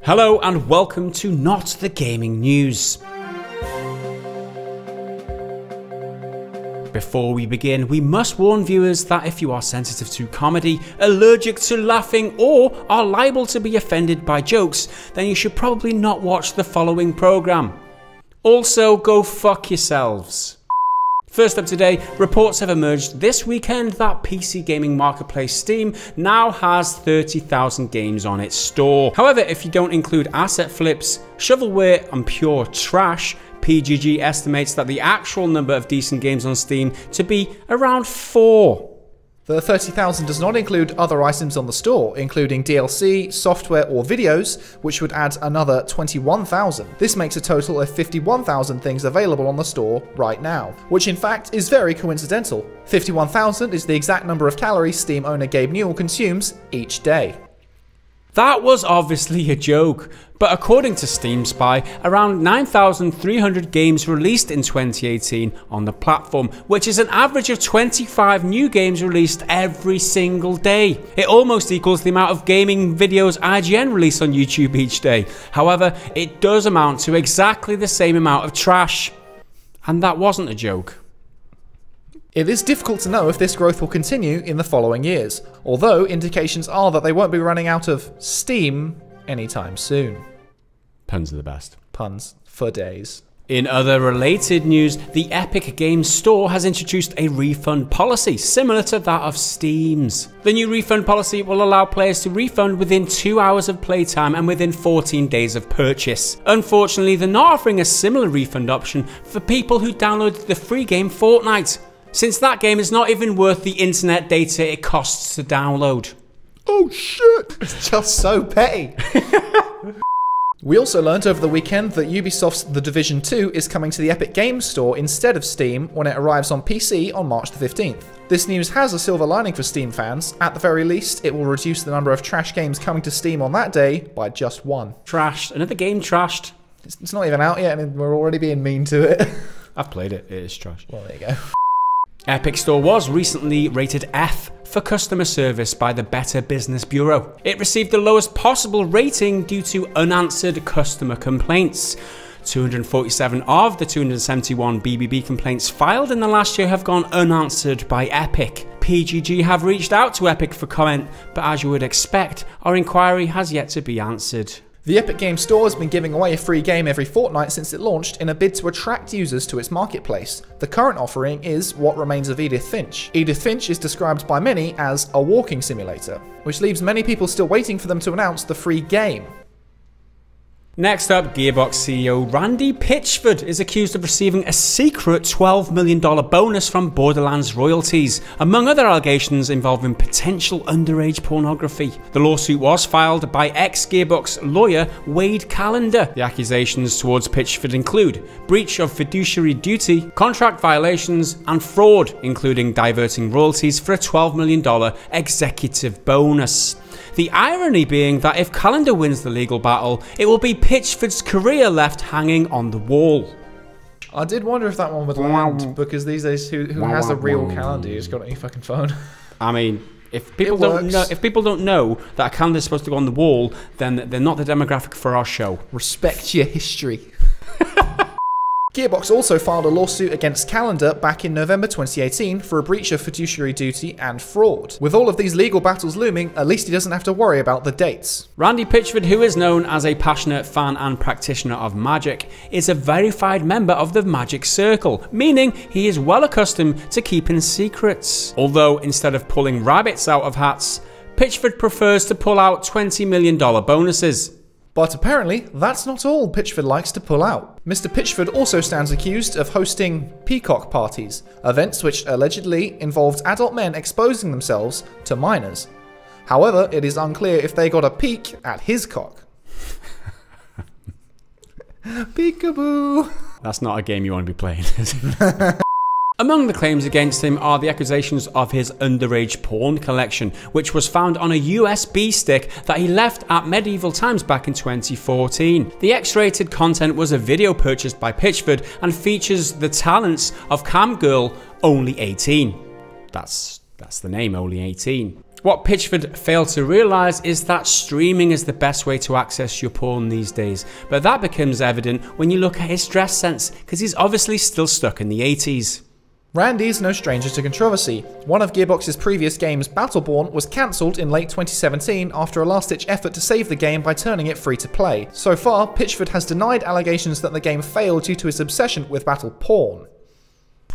Hello and welcome to Not the Gaming News. Before we begin, we must warn viewers that if you are sensitive to comedy, allergic to laughing, or are liable to be offended by jokes, then you should probably not watch the following programme. Also, go fuck yourselves. First up today, reports have emerged this weekend that PC gaming marketplace Steam now has 30,000 games on its store. However, if you don't include asset flips, shovelware and pure trash, PGG estimates that the actual number of decent games on Steam to be around 4. The 30,000 does not include other items on the store, including DLC, software or videos, which would add another 21,000. This makes a total of 51,000 things available on the store right now, which in fact is very coincidental. 51,000 is the exact number of calories Steam owner Gabe Newell consumes each day. That was obviously a joke, but according to Steam Spy, around 9,300 games released in 2018 on the platform, which is an average of 25 new games released every single day. It almost equals the amount of gaming videos IGN release on YouTube each day. However, it does amount to exactly the same amount of trash. And that wasn't a joke. It is difficult to know if this growth will continue in the following years, although indications are that they won't be running out of Steam anytime soon. Puns are the best. Puns for days. In other related news, the Epic Games Store has introduced a refund policy similar to that of Steam's. The new refund policy will allow players to refund within 2 hours of playtime and within 14 days of purchase. Unfortunately, they're not offering a similar refund option for people who downloaded the free game Fortnite, since that game is not even worth the internet data it costs to download. Oh shit! It's just so petty. We also learned over the weekend that Ubisoft's The Division 2 is coming to the Epic Games Store instead of Steam when it arrives on PC on March the 15th. This news has a silver lining for Steam fans. At the very least, it will reduce the number of trash games coming to Steam on that day by just 1. Trashed. Another game trashed. It's not even out yet and we're already being mean to it. I've played it. It is trash. Well, there you go. Epic Store was recently rated F for customer service by the Better Business Bureau. It received the lowest possible rating due to unanswered customer complaints. 247 of the 271 BBB complaints filed in the last year have gone unanswered by Epic. PGG have reached out to Epic for comment, but as you would expect, our inquiry has yet to be answered. The Epic Games Store has been giving away a free game every fortnight since it launched in a bid to attract users to its marketplace. The current offering is What Remains of Edith Finch. Edith Finch is described by many as a walking simulator, which leaves many people still waiting for them to announce the free game. Next up, Gearbox CEO Randy Pitchford is accused of receiving a secret $12 million bonus from Borderlands royalties, among other allegations involving potential underage pornography. The lawsuit was filed by ex-Gearbox lawyer Wade Callender. The accusations towards Pitchford include breach of fiduciary duty, contract violations, and fraud, including diverting royalties for a $12 million executive bonus. The irony being that if Callender wins the legal battle, it will be Pitchford's career left hanging on the wall. I did wonder if that one would land, because these days, who has a real calendar? You just got it on your fucking phone. I mean, if people don't know that a calendar is supposed to go on the wall, then they're not the demographic for our show. Respect your history. Gearbox also filed a lawsuit against Callender back in November 2018 for a breach of fiduciary duty and fraud. With all of these legal battles looming, at least he doesn't have to worry about the dates. Randy Pitchford, who is known as a passionate fan and practitioner of magic, is a verified member of the Magic Circle, meaning he is well accustomed to keeping secrets. Although instead of pulling rabbits out of hats, Pitchford prefers to pull out $20 million bonuses. But apparently, that's not all Pitchford likes to pull out. Mr. Pitchford also stands accused of hosting peacock parties, events which allegedly involved adult men exposing themselves to minors. However, it is unclear if they got a peek at his cock. Peekaboo! That's not a game you want to be playing, is it? Among the claims against him are the accusations of his underage porn collection, which was found on a USB stick that he left at Medieval Times back in 2014. The X-rated content was a video purchased by Pitchford and features the talents of cam girl Only 18. That's the name, Only 18. What Pitchford failed to realise is that streaming is the best way to access your porn these days, but that becomes evident when you look at his dress sense, because he's obviously still stuck in the 80s. Randy's no stranger to controversy. One of Gearbox's previous games, Battleborn, was cancelled in late 2017 after a last-ditch effort to save the game by turning it free to play. So far, Pitchford has denied allegations that the game failed due to his obsession with battle porn.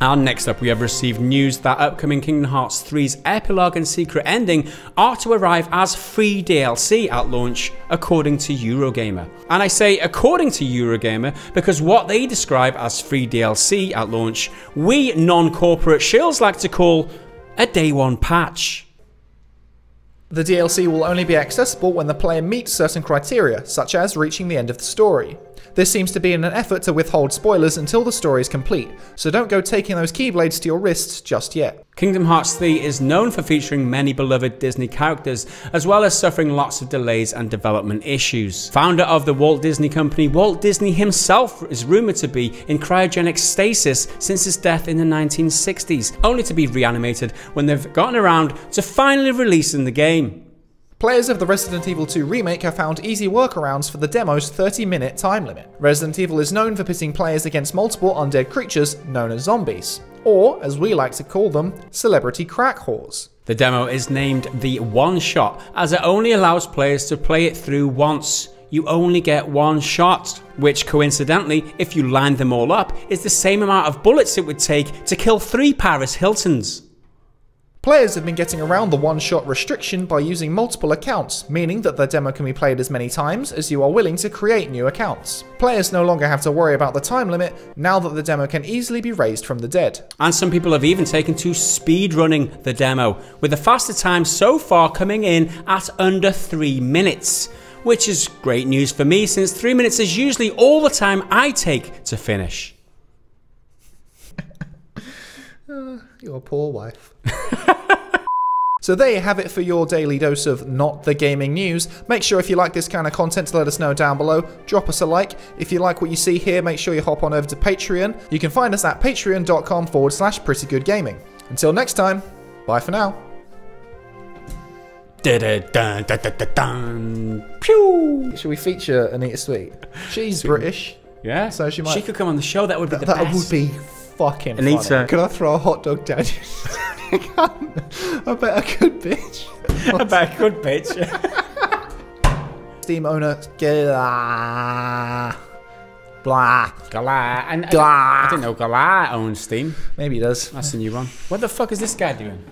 And next up, we have received news that upcoming Kingdom Hearts 3's epilogue and secret ending are to arrive as free DLC at launch, according to Eurogamer. And I say according to Eurogamer because what they describe as free DLC at launch, we non-corporate shills like to call a day one patch. The DLC will only be accessible when the player meets certain criteria, such as reaching the end of the story. This seems to be in an effort to withhold spoilers until the story is complete, so don't go taking those keyblades to your wrists just yet. Kingdom Hearts 3 is known for featuring many beloved Disney characters, as well as suffering lots of delays and development issues. Founder of the Walt Disney Company, Walt Disney himself is rumoured to be in cryogenic stasis since his death in the 1960s, only to be reanimated when they've gotten around to finally releasing the game. Players of the Resident Evil 2 remake have found easy workarounds for the demo's 30-minute time limit. Resident Evil is known for pitting players against multiple undead creatures known as zombies, or, as we like to call them, celebrity crack whores. The demo is named the One Shot, as it only allows players to play it through once. You only get one shot, which coincidentally, if you line them all up, is the same amount of bullets it would take to kill 3 Paris Hiltons. Players have been getting around the one-shot restriction by using multiple accounts, meaning that the demo can be played as many times as you are willing to create new accounts. Players no longer have to worry about the time limit, now that the demo can easily be raised from the dead. And some people have even taken to speedrunning the demo, with the faster time so far coming in at under 3 minutes. Which is great news for me, since 3 minutes is usually all the time I take to finish. Your poor wife. So there you have it for your daily dose of not the gaming news. Make sure if you like this kind of content to let us know down below. Drop us a like. If you like what you see here, make sure you hop on over to Patreon. You can find us at patreon.com/prettygoodgaming. Until next time, bye for now. Pew! Should we feature Anita Sweet? She's British. Yeah, so she might. She could come on the show. That would be the that best. Would be fucking Anita. funny. Could I throw a hot dog down your I bet I could, bitch. I bet I could, bitch. Steam owner. Blah. Blah. Galah. And Galah. I didn't know Galah owns Steam. Maybe he does. That's the new one. What the fuck is this guy doing?